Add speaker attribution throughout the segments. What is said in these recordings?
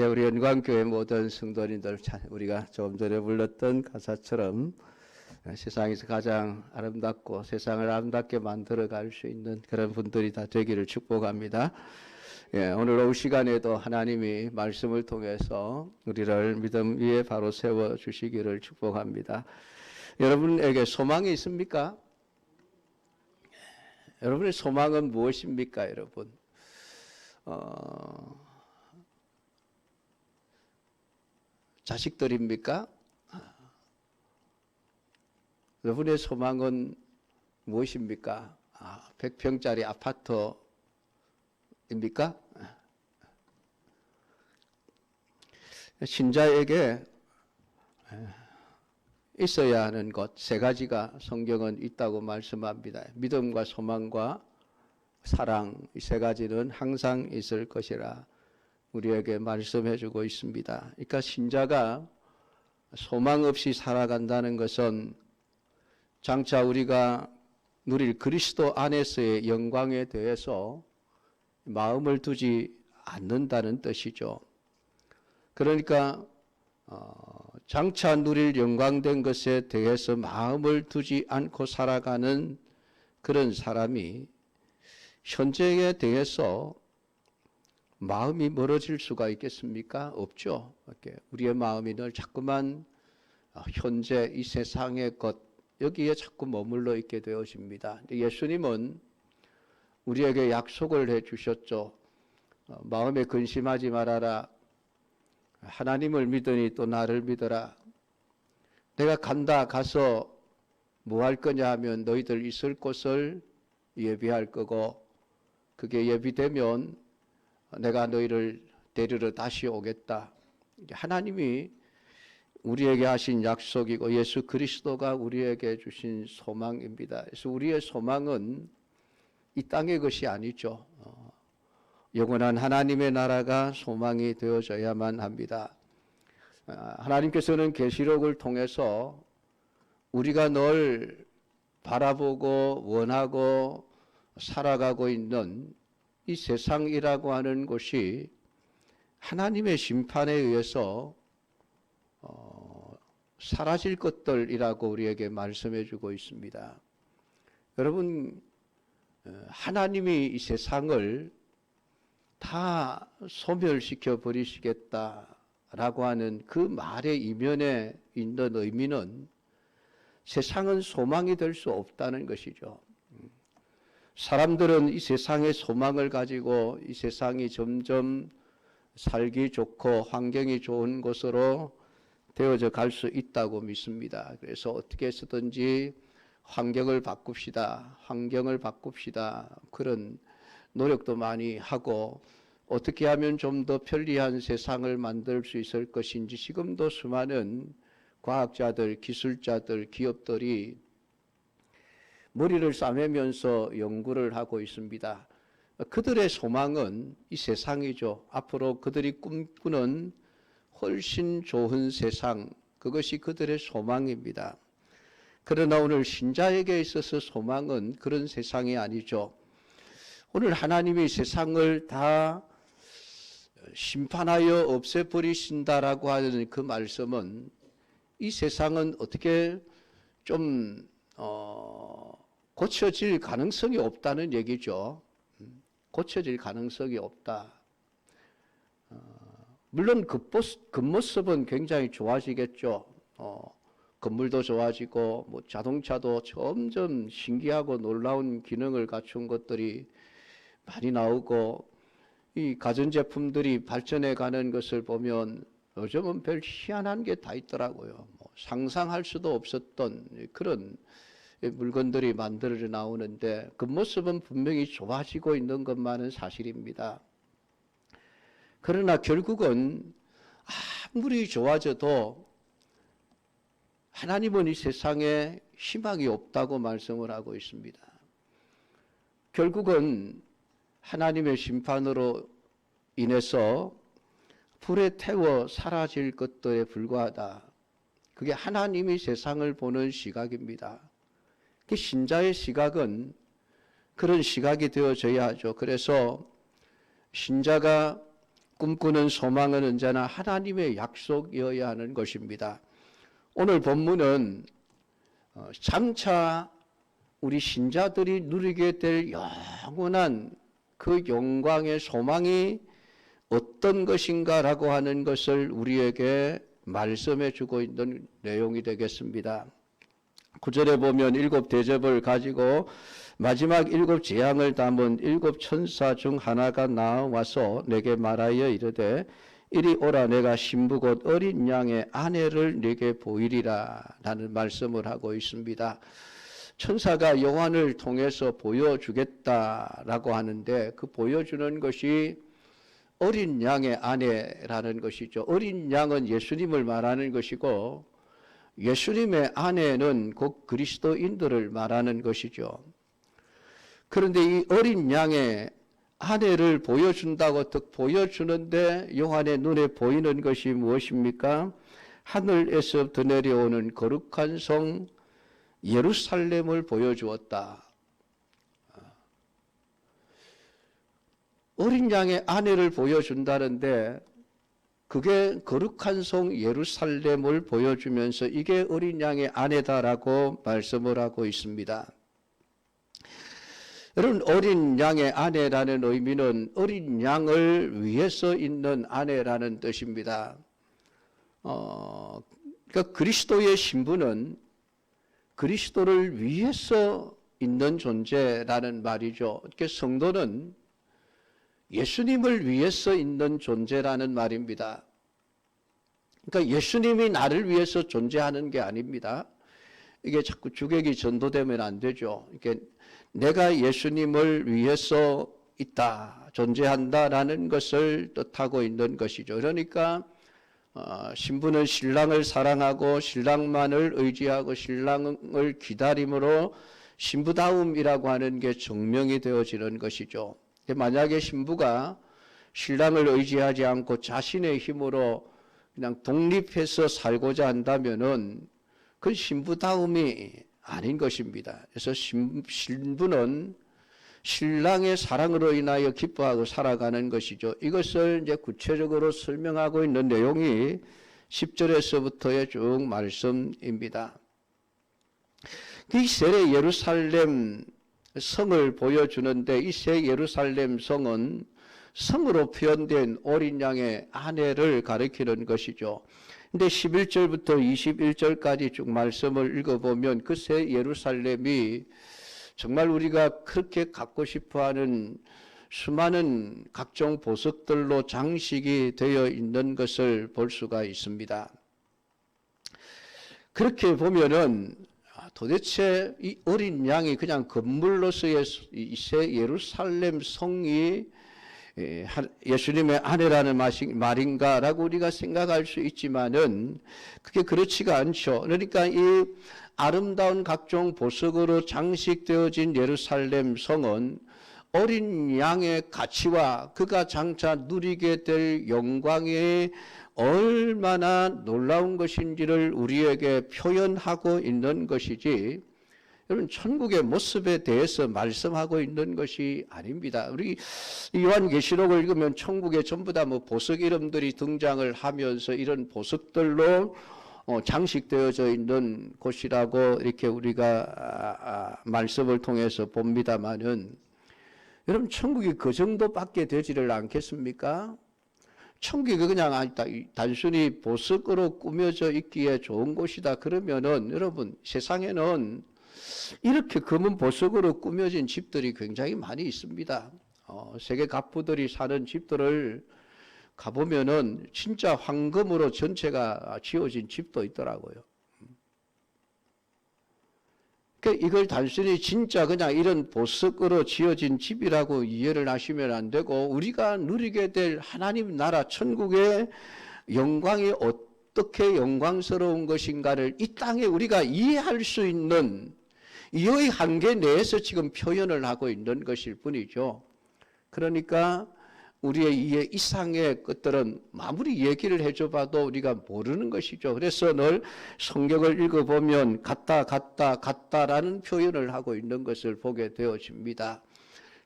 Speaker 1: 예, 우리 연관교회 모든 성도님들, 우리가 조금 전에 불렀던 가사처럼 세상에서 가장 아름답고 세상을 아름답게 만들어갈 수 있는 그런 분들이 다 되기를 축복합니다. 예, 오늘 오후 시간에도 하나님이 말씀을 통해서 우리를 믿음 위에 바로 세워주시기를 축복합니다. 여러분에게 소망이 있습니까? 여러분의 소망은 무엇입니까, 여러분? 자식들입니까? 여러분의 소망은 무엇입니까? 100평짜리 아파트입니까? 신자에게 있어야 하는 것 세 가지가 성경은 있다고 말씀합니다. 믿음과 소망과 사랑, 이 세 가지는 항상 있을 것이라 우리에게 말씀해주고 있습니다. 그러니까 신자가 소망 없이 살아간다는 것은 장차 우리가 누릴 그리스도 안에서의 영광에 대해서 마음을 두지 않는다는 뜻이죠. 그러니까 장차 누릴 영광된 것에 대해서 마음을 두지 않고 살아가는 그런 사람이 현재에 대해서 마음이 멀어질 수가 있겠습니까? 없죠. 우리의 마음이 늘 자꾸만 현재 이 세상의 것, 여기에 자꾸 머물러 있게 되어집니다. 예수님은 우리에게 약속을 해주셨죠. 마음에 근심하지 말아라. 하나님을 믿으니 또 나를 믿어라. 내가 간다. 가서 뭐 할 거냐 하면 너희들 있을 곳을 예비할 거고, 그게 예비되면 내가 너희를 데리러 다시 오겠다. 하나님이 우리에게 하신 약속이고 예수 그리스도가 우리에게 주신 소망입니다. 그래서 우리의 소망은 이 땅의 것이 아니죠. 영원한 하나님의 나라가 소망이 되어져야만 합니다. 하나님께서는 계시록을 통해서 우리가 늘 바라보고 원하고 살아가고 있는 이 세상이라고 하는 곳이 하나님의 심판에 의해서 사라질 것들이라고 우리에게 말씀해 주고 있습니다. 여러분, 하나님이 이 세상을 다 소멸시켜 버리시겠다라고 하는 그 말의 이면에 있는 의미는 세상은 소망이 될 수 없다는 것이죠. 사람들은 이 세상의 소망을 가지고 이 세상이 점점 살기 좋고 환경이 좋은 곳으로 되어져 갈 수 있다고 믿습니다. 그래서 어떻게 해서든지 환경을 바꿉시다. 그런 노력도 많이 하고 어떻게 하면 좀 더 편리한 세상을 만들 수 있을 것인지 지금도 수많은 과학자들, 기술자들, 기업들이 머리를 싸매면서 연구를 하고 있습니다. 그들의 소망은 이 세상이죠. 앞으로 그들이 꿈꾸는 훨씬 좋은 세상, 그것이 그들의 소망입니다. 그러나 오늘 신자에게 있어서 소망은 그런 세상이 아니죠. 오늘 하나님이 세상을 다 심판하여 없애버리신다라고 하는 그 말씀은 이 세상은 어떻게 좀 고쳐질 가능성이 없다는 얘기죠. 고쳐질 가능성이 없다. 물론 겉모습은 굉장히 좋아지겠죠. 건물도 좋아지고 뭐 자동차도 점점 신기하고 놀라운 기능을 갖춘 것들이 많이 나오고 이 가전제품들이 발전해 가는 것을 보면 요즘은 별 희한한 게 다 있더라고요. 상상할 수도 없었던 그런 물건들이 만들어져 나오는데 겉모습은 분명히 좋아지고 있는 것만은 사실입니다. 그러나 결국은 아무리 좋아져도 하나님은 이 세상에 희망이 없다고 말씀을 하고 있습니다. 결국은 하나님의 심판으로 인해서 불에 태워 사라질 것들에 불과하다. 그게 하나님이 세상을 보는 시각입니다. 그 신자의 시각은 그런 시각이 되어져야 하죠. 그래서 신자가 꿈꾸는 소망은 언제나 하나님의 약속이어야 하는 것입니다. 오늘 본문은 장차 우리 신자들이 누리게 될 영원한 그 영광의 소망이 어떤 것인가라고 하는 것을 우리에게 말씀해 주고 있는 내용이 되겠습니다. 9절에 보면 7 대접을 가지고 마지막 7 재앙을 담은 7 천사 중 하나가 나와서 내게 말하여 이르되 이리 오라, 내가 신부 곧 어린 양의 아내를 네게 보이리라 라는 말씀을 하고 있습니다. 천사가 요한을 통해서 보여주겠다라고 하는데 그 보여주는 것이 어린 양의 아내라는 것이죠. 어린 양은 예수님을 말하는 것이고 예수님의 아내는 곧 그리스도인들을 말하는 것이죠. 그런데 이 어린 양의 아내를 보여준다고 보여주는데 요한의 눈에 보이는 것이 무엇입니까? 하늘에서부터 내려오는 거룩한 성 예루살렘을 보여주었다. 어린 양의 아내를 보여준다는데 그게 거룩한 성 예루살렘을 보여주면서 이게 어린 양의 아내다라고 말씀을 하고 있습니다. 여러분, 어린 양의 아내라는 의미는 어린 양을 위해서 있는 아내라는 뜻입니다. 그러니까 그리스도의 신부는 그리스도를 위해서 있는 존재라는 말이죠. 그러니까 성도는 예수님을 위해서 있는 존재라는 말입니다. 그러니까 예수님이 나를 위해서 존재하는 게 아닙니다. 이게 자꾸 주객이 전도되면 안 되죠. 이게 내가 예수님을 위해서 있다, 존재한다라는 것을 뜻하고 있는 것이죠. 그러니까 신부는 신랑을 사랑하고 신랑만을 의지하고 신랑을 기다림으로 신부다움이라고 하는 게 증명이 되어지는 것이죠. 만약에 신부가 신랑을 의지하지 않고 자신의 힘으로 그냥 독립해서 살고자 한다면은 그 신부다움이 아닌 것입니다. 그래서 신부는 신랑의 사랑으로 인하여 기뻐하고 살아가는 것이죠. 이것을 이제 구체적으로 설명하고 있는 내용이 10절에서부터의 쭉 말씀입니다. 이 새 예루살렘 성을 보여주는데 이 새 예루살렘 성은 성으로 표현된 어린 양의 아내를 가리키는 것이죠. 근데 11절부터 21절까지 쭉 말씀을 읽어보면 그 새 예루살렘이 정말 우리가 그렇게 갖고 싶어하는 수많은 각종 보석들로 장식이 되어 있는 것을 볼 수가 있습니다. 그렇게 보면은 도대체 이 어린 양이 그냥 건물로서의 이 새 예루살렘 성이 예수님의 아내라는 말인가라고 우리가 생각할 수 있지만은 그게 그렇지가 않죠. 그러니까 이 아름다운 각종 보석으로 장식되어진 예루살렘 성은 어린 양의 가치와 그가 장차 누리게 될 영광이 얼마나 놀라운 것인지를 우리에게 표현하고 있는 것이지, 여러분, 천국의 모습에 대해서 말씀하고 있는 것이 아닙니다. 우리 요한계시록을 읽으면 천국에 전부 다 뭐 보석 이름들이 등장을 하면서 이런 보석들로 장식되어져 있는 곳이라고 이렇게 우리가 말씀을 통해서 봅니다만은, 여러분, 천국이 그 정도밖에 되지를 않겠습니까? 천국이 그냥 단순히 보석으로 꾸며져 있기에 좋은 곳이다 그러면은, 여러분, 세상에는 이렇게 검은 보석으로 꾸며진 집들이 굉장히 많이 있습니다. 세계 갑부들이 사는 집들을 가보면은 진짜 황금으로 전체가 지어진 집도 있더라고요. 그러니까 이걸 단순히 진짜 그냥 이런 보석으로 지어진 집이라고 이해를 하시면 안 되고, 우리가 누리게 될 하나님 나라 천국의 영광이 어떻게 영광스러운 것인가를 이 땅에 우리가 이해할 수 있는 이의 한계 내에서 지금 표현을 하고 있는 것일 뿐이죠. 그러니까 우리의 이해 이상의 것들은 아무리 얘기를 해줘봐도 우리가 모르는 것이죠. 그래서 늘 성경을 읽어보면 같다라는 표현을 하고 있는 것을 보게 되어집니다.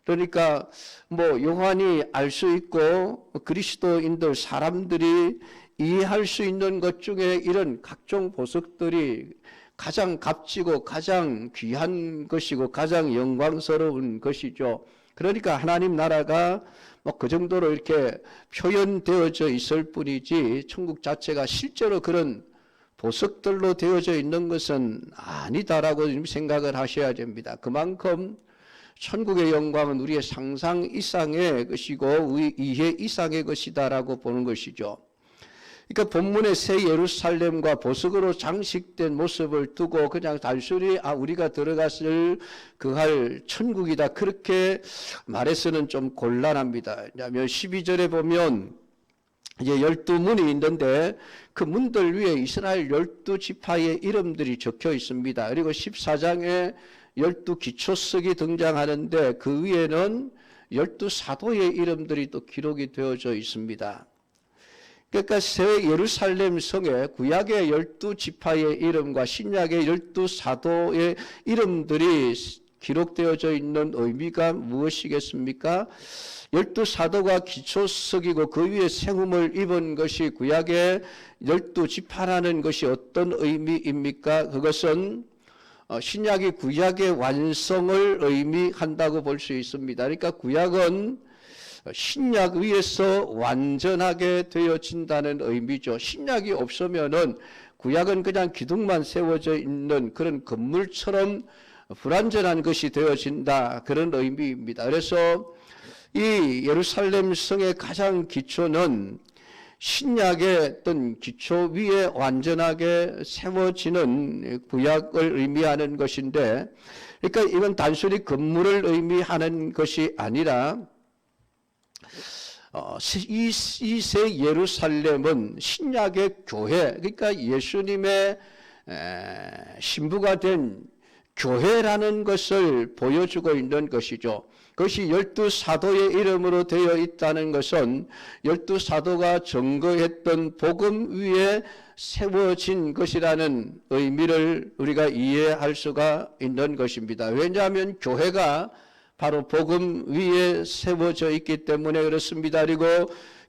Speaker 1: 그러니까 뭐 요한이 알 수 있고 그리스도인들 사람들이 이해할 수 있는 것 중에 이런 각종 보석들이 가장 값지고 가장 귀한 것이고 가장 영광스러운 것이죠. 그러니까 하나님 나라가 뭐 그 정도로 이렇게 표현되어져 있을 뿐이지 천국 자체가 실제로 그런 보석들로 되어져 있는 것은 아니다라고 생각을 하셔야 됩니다. 그만큼 천국의 영광은 우리의 상상 이상의 것이고 우리 이해 이상의 것이다라고 보는 것이죠. 그러니까 본문의 새 예루살렘과 보석으로 장식된 모습을 두고 그냥 단순히 우리가 들어갔을 그할 천국이다 그렇게 말해서는 좀 곤란합니다. 왜냐하면 12절에 보면 이제 12문이 있는데 그 문들 위에 이스라엘 12지파의 이름들이 적혀 있습니다. 그리고 14장에 12기초석이 등장하는데 그 위에는 12사도의 이름들이 또 기록이 되어져 있습니다. 그러니까 새 예루살렘 성에 구약의 12지파의 이름과 신약의 12사도의 이름들이 기록되어져 있는 의미가 무엇이겠습니까? 12사도가 기초석이고 그 위에 생음을 입은 것이 구약의 12지파라는 것이 어떤 의미입니까? 그것은 신약이 구약의 완성을 의미한다고 볼 수 있습니다. 그러니까 구약은 신약 위에서 완전하게 되어진다는 의미죠. 신약이 없으면은 구약은 그냥 기둥만 세워져 있는 그런 건물처럼 불완전한 것이 되어진다. 그런 의미입니다. 그래서 이 예루살렘 성의 가장 기초는 신약의 어떤 기초 위에 완전하게 세워지는 구약을 의미하는 것인데, 그러니까 이건 단순히 건물을 의미하는 것이 아니라 이 새 예루살렘은 신약의 교회, 그러니까 예수님의 신부가 된 교회라는 것을 보여주고 있는 것이죠. 그것이 12사도의 이름으로 되어 있다는 것은 12사도가 증거했던 복음 위에 세워진 것이라는 의미를 우리가 이해할 수가 있는 것입니다. 왜냐하면 교회가 바로 복음 위에 세워져 있기 때문에 그렇습니다. 그리고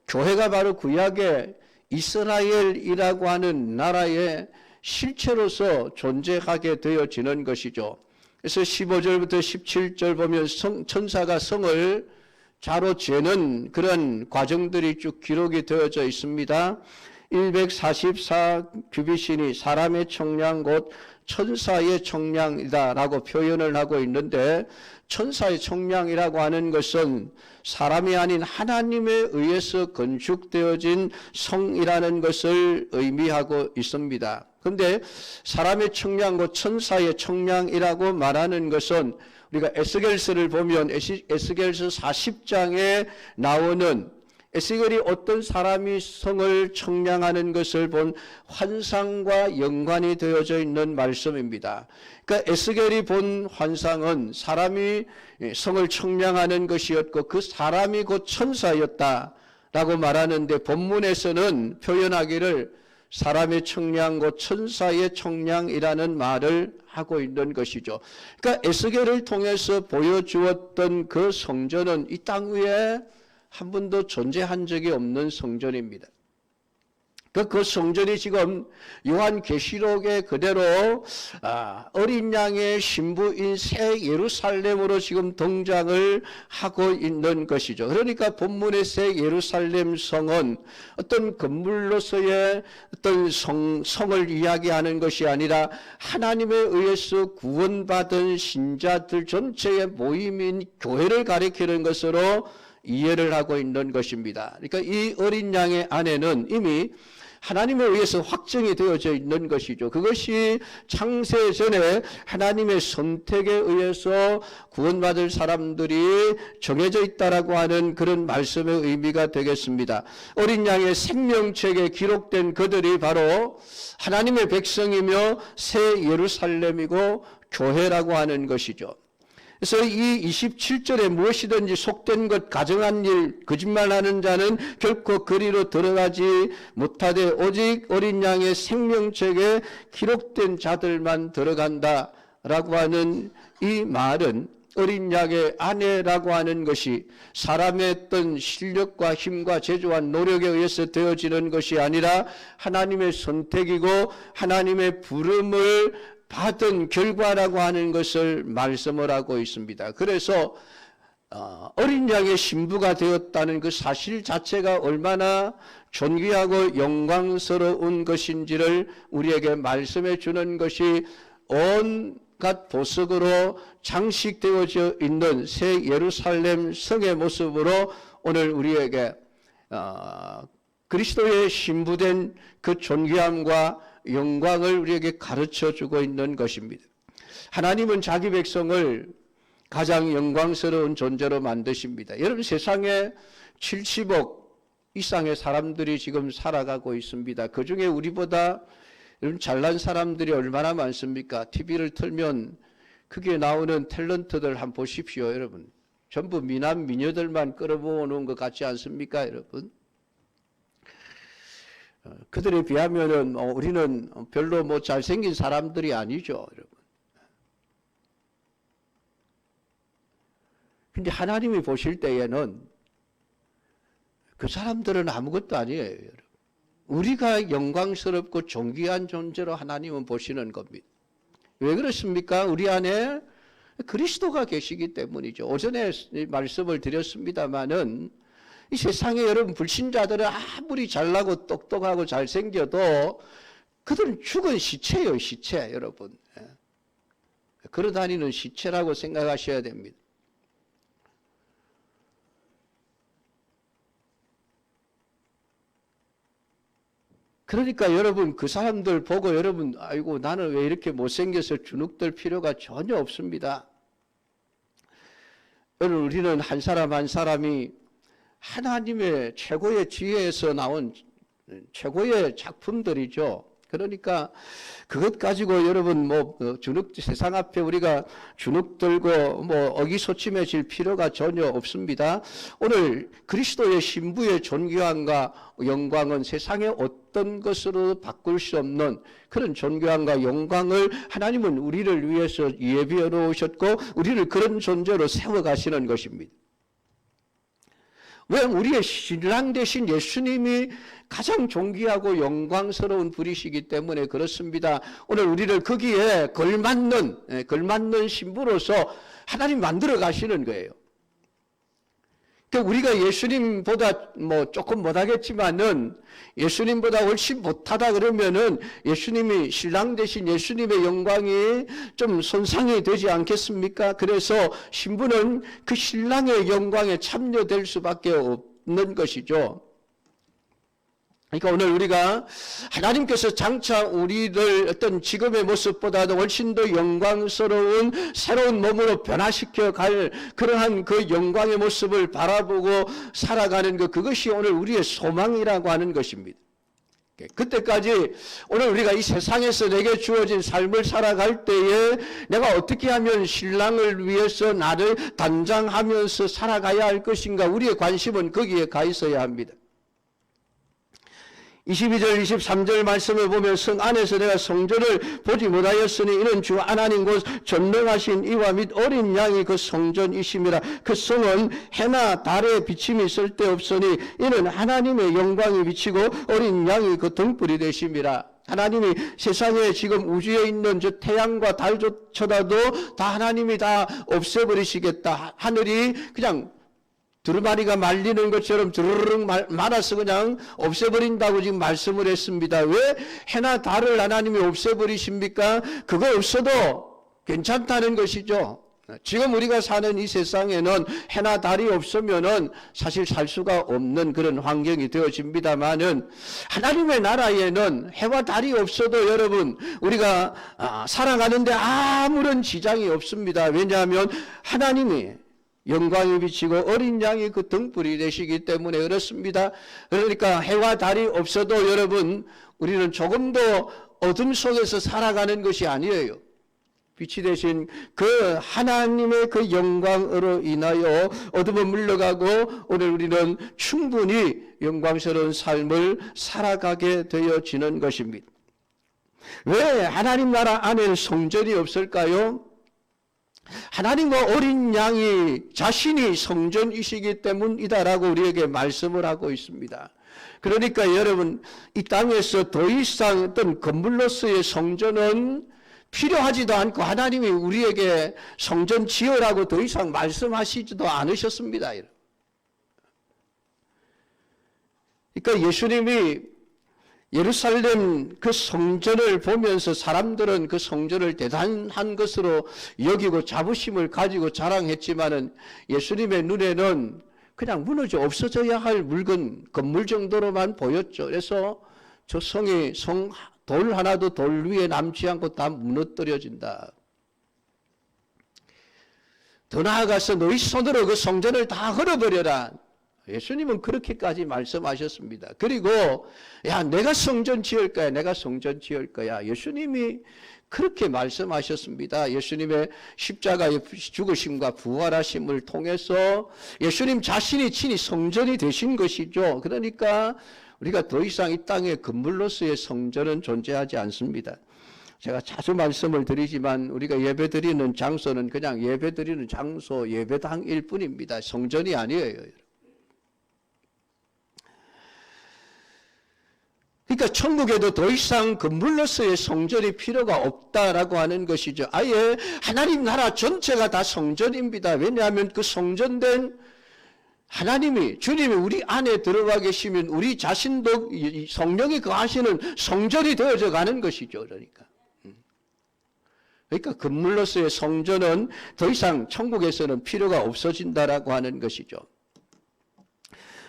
Speaker 1: 교회가 바로 구약의 이스라엘이라고 하는 나라의 실체로서 존재하게 되어지는 것이죠. 그래서 15절부터 17절 보면 천사가 성을 자로 재는 그런 과정들이 쭉 기록이 되어져 있습니다. 144 규빗이니 사람의 청량 곧 천사의 청량이다라고 표현을 하고 있는데, 천사의 청량이라고 하는 것은 사람이 아닌 하나님에 의해서 건축되어진 성이라는 것을 의미하고 있습니다. 그런데 사람의 청량 곧 천사의 청량이라고 말하는 것은 우리가 에스겔서를 보면 에스겔서 40장에 나오는 에스겔이 어떤 사람이 성을 청량하는 것을 본 환상과 연관이 되어져 있는 말씀입니다. 그러니까 에스겔이 본 환상은 사람이 성을 청량하는 것이었고 그 사람이 곧 천사였다라고 말하는데, 본문에서는 표현하기를 사람의 청량 곧 천사의 청량이라는 말을 하고 있는 것이죠. 그러니까 에스겔을 통해서 보여주었던 그 성전은 이 땅 위에 한 번도 존재한 적이 없는 성전입니다. 그 성전이 지금 요한계시록에 그대로 어린 양의 신부인 새 예루살렘으로 지금 등장을 하고 있는 것이죠. 그러니까 본문의 새 예루살렘 성은 어떤 건물로서의 어떤 성을 이야기하는 것이 아니라 하나님에 의해서 구원받은 신자들 전체의 모임인 교회를 가리키는 것으로 이해를 하고 있는 것입니다. 그러니까 이 어린 양의 안에는 이미 하나님에 의해서 확정이 되어져 있는 것이죠. 그것이 창세 전에 하나님의 선택에 의해서 구원받을 사람들이 정해져 있다라고 하는 그런 말씀의 의미가 되겠습니다. 어린 양의 생명책에 기록된 그들이 바로 하나님의 백성이며 새 예루살렘이고 교회라고 하는 것이죠. 그래서 이 27절에 무엇이든지 속된 것, 가정한 일, 거짓말하는 자는 결코 그리로 들어가지 못하되 오직 어린 양의 생명책에 기록된 자들만 들어간다라고 하는 이 말은 어린 양의 아내라고 하는 것이 사람의 어떤 실력과 힘과 제조한 노력에 의해서 되어지는 것이 아니라 하나님의 선택이고 하나님의 부름을 받은 결과라고 하는 것을 말씀을 하고 있습니다. 그래서 어린 양의 신부가 되었다는 그 사실 자체가 얼마나 존귀하고 영광스러운 것인지를 우리에게 말씀해 주는 것이 온갖 보석으로 장식되어져 있는 새 예루살렘 성의 모습으로 오늘 우리에게 그리스도의 신부된 그 존귀함과 영광을 우리에게 가르쳐주고 있는 것입니다. 하나님은 자기 백성을 가장 영광스러운 존재로 만드십니다. 여러분, 세상에 70억 이상의 사람들이 지금 살아가고 있습니다. 그 중에 우리보다 여러분 잘난 사람들이 얼마나 많습니까? TV를 틀면 그게 나오는 탤런트들 한번 보십시오. 여러분, 전부 미남 미녀들만 끌어모으는 것 같지 않습니까? 여러분, 그들에 비하면은 우리는 별로 잘생긴 사람들이 아니죠. 여러분, 근데 하나님이 보실 때에는 그 사람들은 아무것도 아니에요. 여러분, 우리가 영광스럽고 존귀한 존재로 하나님은 보시는 겁니다. 왜 그렇습니까? 우리 안에 그리스도가 계시기 때문이죠. 오전에 말씀을 드렸습니다마는 이 세상에 여러분 불신자들은 아무리 잘나고 똑똑하고 잘생겨도 그들은 죽은 시체예요. 시체. 여러분, 걸어다니는 시체라고 생각하셔야 됩니다. 그러니까 여러분, 그 사람들 보고 여러분, 아이고 나는 왜 이렇게 못생겨서 주눅들 필요가 전혀 없습니다. 여러분, 우리는 한 사람 한 사람이 하나님의 최고의 지혜에서 나온 최고의 작품들이죠. 그러니까 그것 가지고 여러분 세상 앞에 우리가 주눅 들고 어기소침해질 필요가 전혀 없습니다. 오늘 그리스도의 신부의 존귀함과 영광은 세상의 어떤 것으로 바꿀 수 없는 그런 존귀함과 영광을 하나님은 우리를 위해서 예비해 놓으셨고 우리를 그런 존재로 세워가시는 것입니다. 왜? 우리의 신랑 되신 예수님이 가장 존귀하고 영광스러운 분이시기 때문에 그렇습니다. 오늘 우리를 거기에 걸맞는 신부로서 하나님 만들어 가시는 거예요. 그러니까 우리가 예수님보다 조금 못하겠지만은 예수님보다 훨씬 못하다 그러면은 예수님이 신랑 되신 예수님의 영광이 좀 손상이 되지 않겠습니까? 그래서 신부는 그 신랑의 영광에 참여될 수밖에 없는 것이죠. 그러니까 오늘 우리가 하나님께서 장차 우리를 어떤 지금의 모습보다도 훨씬 더 영광스러운 새로운 몸으로 변화시켜 갈 그러한 그 영광의 모습을 바라보고 살아가는 그것이 오늘 우리의 소망이라고 하는 것입니다. 그때까지 오늘 우리가 이 세상에서 내게 주어진 삶을 살아갈 때에 내가 어떻게 하면 신랑을 위해서 나를 단장하면서 살아가야 할 것인가, 우리의 관심은 거기에 가 있어야 합니다. 22절 23절 말씀을 보면 성 안에서 내가 성전을 보지 못하였으니 이는 주 하나님 곧 전능하신 이와 및 어린 양이 그 성전이심이라. 그 성은 해나 달의 비침이 쓸데없으니 이는 하나님의 영광이 비치고 어린 양이 그 등불이 되심이라. 하나님이 세상에 지금 우주에 있는 저 태양과 달조차도 다 하나님이 다 없애버리시겠다. 하늘이 그냥 두루마리가 말리는 것처럼 두루룩 말아서 그냥 없애버린다고 지금 말씀을 했습니다. 왜 해나 달을 하나님이 없애버리십니까? 그거 없어도 괜찮다는 것이죠. 지금 우리가 사는 이 세상에는 해나 달이 없으면은 사실 살 수가 없는 그런 환경이 되어집니다만은 하나님의 나라에는 해와 달이 없어도 여러분 우리가 살아가는데 아무런 지장이 없습니다. 왜냐하면 하나님이 영광이 비치고 어린 양이 그 등불이 되시기 때문에 그렇습니다. 그러니까 해와 달이 없어도 여러분 우리는 조금 더 어둠 속에서 살아가는 것이 아니에요. 빛이 되신 그 하나님의 그 영광으로 인하여 어둠은 물러가고 오늘 우리는 충분히 영광스러운 삶을 살아가게 되어지는 것입니다. 왜 하나님 나라 안에는 성전이 없을까요? 하나님과 어린 양이 자신이 성전이시기 때문이다라고 우리에게 말씀을 하고 있습니다. 그러니까 여러분, 이 땅에서 더 이상 어떤 건물로서의 성전은 필요하지도 않고 하나님이 우리에게 성전 지으라고 더 이상 말씀하시지도 않으셨습니다. 그러니까 예수님이 예루살렘 그 성전을 보면서 사람들은 그 성전을 대단한 것으로 여기고 자부심을 가지고 자랑했지만은 예수님의 눈에는 그냥 무너져 없어져야 할 물건, 건물 정도로만 보였죠. 그래서 저 성이 돌 하나도 돌 위에 남지 않고 다 무너뜨려진다. 더 나아가서 너희 손으로 그 성전을 다 헐어버려라. 예수님은 그렇게까지 말씀하셨습니다. 그리고 야, 내가 성전 지을 거야. 내가 성전 지을 거야. 예수님이 그렇게 말씀하셨습니다. 예수님의 십자가의 죽으심과 부활하심을 통해서 예수님 자신이 친히 성전이 되신 것이죠. 그러니까 우리가 더 이상 이 땅의 건물로서의 성전은 존재하지 않습니다. 제가 자주 말씀을 드리지만 우리가 예배드리는 장소는 그냥 예배드리는 장소, 예배당일 뿐입니다. 성전이 아니에요. 그러니까 천국에도 더 이상 건물로서의 성전이 필요가 없다라고 하는 것이죠. 아예 하나님 나라 전체가 다 성전입니다. 왜냐하면 그 성전된 하나님이, 주님이 우리 안에 들어가 계시면 우리 자신도 성령이 거하시는 성전이 되어져 가는 것이죠. 그러니까 건물로서의 성전은 더 이상 천국에서는 필요가 없어진다라고 하는 것이죠.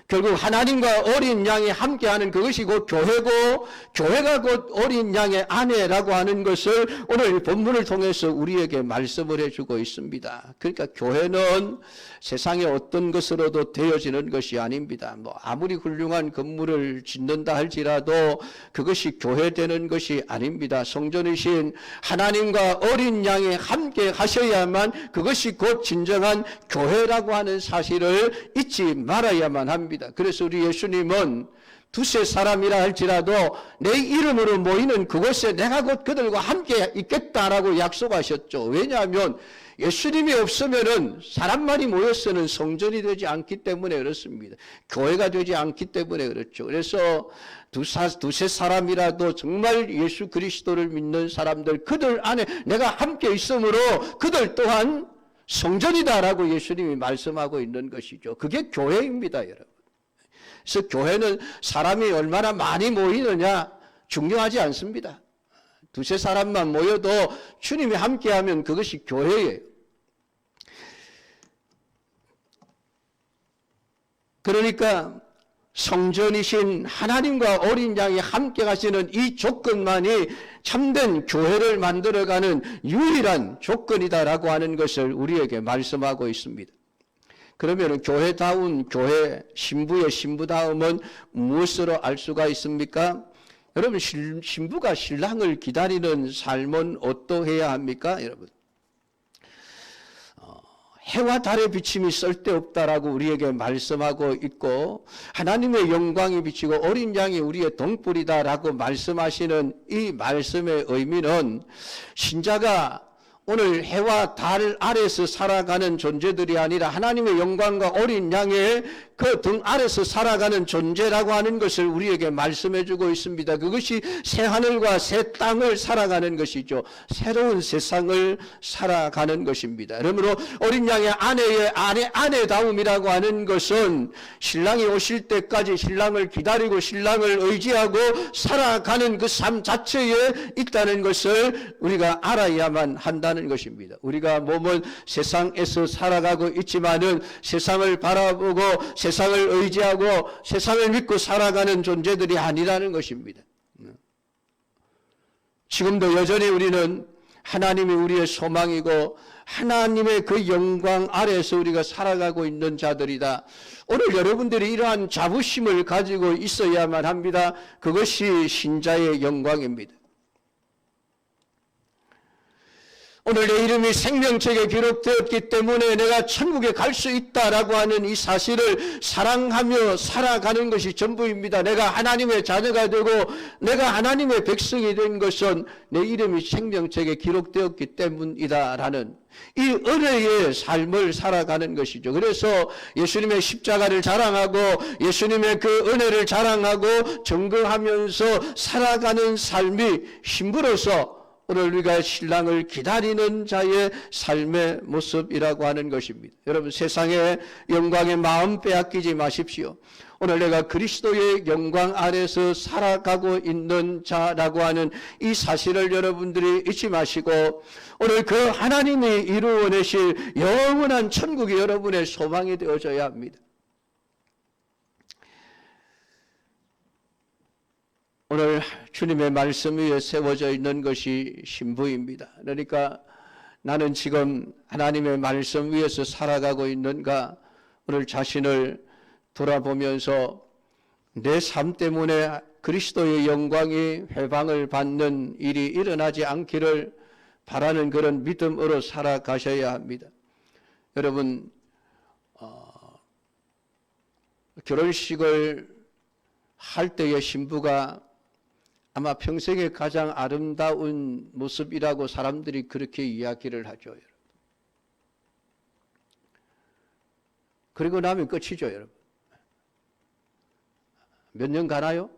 Speaker 1: 결국 하나님과 어린 양이 함께하는 그것이 곧 교회고, 교회가 곧 어린 양의 아내라고 하는 것을 오늘 본문을 통해서 우리에게 말씀을 해주고 있습니다. 그러니까 교회는 세상의 어떤 것으로도 되어지는 것이 아닙니다. 아무리 훌륭한 건물을 짓는다 할지라도 그것이 교회되는 것이 아닙니다. 성전이신 하나님과 어린 양이 함께 하셔야만 그것이 곧 진정한 교회라고 하는 사실을 잊지 말아야만 합니다. 그래서 우리 예수님은 두세 사람이라 할지라도 내 이름으로 모이는 그곳에 내가 곧 그들과 함께 있겠다라고 약속하셨죠. 왜냐하면 예수님이 없으면은 사람만이 모여서는 성전이 되지 않기 때문에 그렇습니다. 교회가 되지 않기 때문에 그렇죠. 그래서 두세 사람이라도 정말 예수 그리스도를 믿는 사람들, 그들 안에 내가 함께 있으므로 그들 또한 성전이다라고 예수님이 말씀하고 있는 것이죠. 그게 교회입니다, 여러분. 그래서 교회는 사람이 얼마나 많이 모이느냐 중요하지 않습니다. 두세 사람만 모여도 주님이 함께하면 그것이 교회예요. 그러니까 성전이신 하나님과 어린 양이 함께 가시는 이 조건만이 참된 교회를 만들어가는 유일한 조건이다라고 하는 것을 우리에게 말씀하고 있습니다. 그러면 교회다운 교회, 신부의 신부다움은 무엇으로 알 수가 있습니까? 여러분, 신부가 신랑을 기다리는 삶은 어떠해야 합니까? 여러분, 해와 달의 비침이 쓸데없다라고 우리에게 말씀하고 있고, 하나님의 영광이 비치고 어린 양이 우리의 등불이다라고 말씀하시는 이 말씀의 의미는 신자가 오늘 해와 달 아래서 살아가는 존재들이 아니라 하나님의 영광과 어린 양의 그 등 아래서 살아가는 존재라고 하는 것을 우리에게 말씀해 주고 있습니다. 그것이 새 하늘과 새 땅을 살아가는 것이죠. 새로운 세상을 살아가는 것입니다. 그러므로 어린 양의 아내다움이라고 하는 것은 신랑이 오실 때까지 신랑을 기다리고 신랑을 의지하고 살아가는 그 삶 자체에 있다는 것을 우리가 알아야만 한다는 것입니다. 우리가 몸은 세상에서 살아가고 있지만은 세상을 바라보고 세상을 의지하고 세상을 믿고 살아가는 존재들이 아니라는 것입니다. 지금도 여전히 우리는 하나님이 우리의 소망이고 하나님의 그 영광 아래에서 우리가 살아가고 있는 자들이다. 오늘 여러분들이 이러한 자부심을 가지고 있어야만 합니다. 그것이 신자의 영광입니다. 오늘 내 이름이 생명책에 기록되었기 때문에 내가 천국에 갈 수 있다라고 하는 이 사실을 사랑하며 살아가는 것이 전부입니다. 내가 하나님의 자녀가 되고 내가 하나님의 백성이 된 것은 내 이름이 생명책에 기록되었기 때문이다라는 이 은혜의 삶을 살아가는 것이죠. 그래서 예수님의 십자가를 자랑하고 예수님의 그 은혜를 자랑하고 증거하면서 살아가는 삶이 힘으로써 오늘 우리가 신랑을 기다리는 자의 삶의 모습이라고 하는 것입니다. 여러분, 세상의 영광에 마음 빼앗기지 마십시오. 오늘 내가 그리스도의 영광 안에서 살아가고 있는 자라고 하는 이 사실을 여러분들이 잊지 마시고 오늘 그 하나님이 이루어내실 영원한 천국이 여러분의 소망이 되어져야 합니다. 오늘 주님의 말씀 위에 세워져 있는 것이 신부입니다. 그러니까 나는 지금 하나님의 말씀 위에서 살아가고 있는가, 오늘 자신을 돌아보면서 내 삶 때문에 그리스도의 영광이 회방을 받는 일이 일어나지 않기를 바라는 그런 믿음으로 살아가셔야 합니다. 여러분, 결혼식을 할 때의 신부가 아마 평생에 가장 아름다운 모습이라고 사람들이 그렇게 이야기를 하죠. 여러분. 그리고 나면 끝이죠. 여러분. 몇 년 가나요?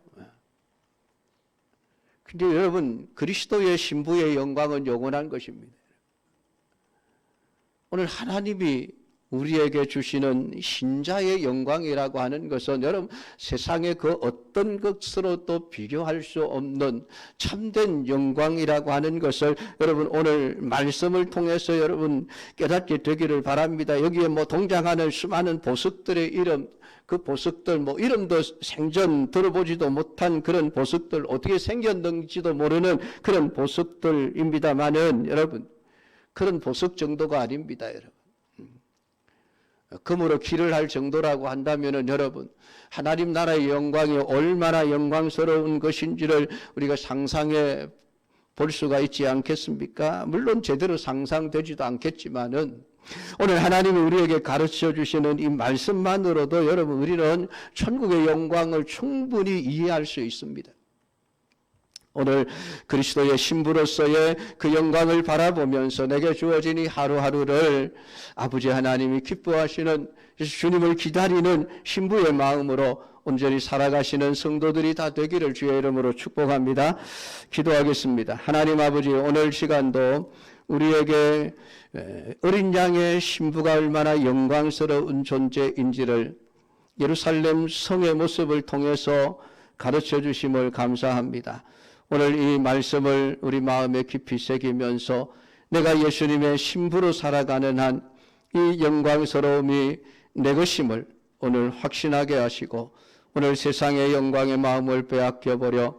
Speaker 1: 근데 여러분, 그리스도의 신부의 영광은 영원한 것입니다. 오늘 하나님이 우리에게 주시는 신자의 영광이라고 하는 것은 여러분 세상의 그 어떤 것으로도 비교할 수 없는 참된 영광이라고 하는 것을 여러분 오늘 말씀을 통해서 여러분 깨닫게 되기를 바랍니다. 여기에 뭐 동장하는 수많은 보석들의 이름, 그 보석들 뭐 이름도 생전 들어보지도 못한 그런 보석들, 어떻게 생겼는지도 모르는 그런 보석들입니다만은 여러분 그런 보석 정도가 아닙니다. 여러분 금으로 길을 할 정도라고 한다면은 여러분 하나님 나라의 영광이 얼마나 영광스러운 것인지를 우리가 상상해 볼 수가 있지 않겠습니까? 물론 제대로 상상되지도 않겠지만은 오늘 하나님이 우리에게 가르쳐 주시는 이 말씀만으로도 여러분 우리는 천국의 영광을 충분히 이해할 수 있습니다. 오늘 그리스도의 신부로서의 그 영광을 바라보면서 내게 주어진 이 하루하루를 아버지 하나님이 기뻐하시는 주님을 기다리는 신부의 마음으로 온전히 살아가시는 성도들이 다 되기를 주의 이름으로 축복합니다. 기도하겠습니다. 하나님 아버지, 오늘 시간도 우리에게 어린 양의 신부가 얼마나 영광스러운 존재인지를 예루살렘 성의 모습을 통해서 가르쳐 주심을 감사합니다. 오늘 이 말씀을 우리 마음에 깊이 새기면서 내가 예수님의 신부로 살아가는 한 이 영광스러움이 내 것임을 오늘 확신하게 하시고 오늘 세상의 영광의 마음을 빼앗겨버려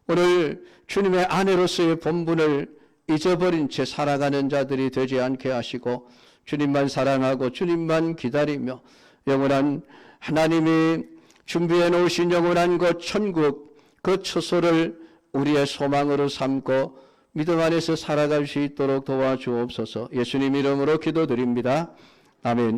Speaker 1: 오늘 주님의 아내로서의 본분을 잊어버린 채 살아가는 자들이 되지 않게 하시고 주님만 사랑하고 주님만 기다리며 영원한 하나님이 준비해 놓으신 영원한 그 천국, 그 처소를 우리의 소망으로 삼고 믿음 안에서 살아갈 수 있도록 도와주옵소서. 예수님 이름으로 기도드립니다. 아멘.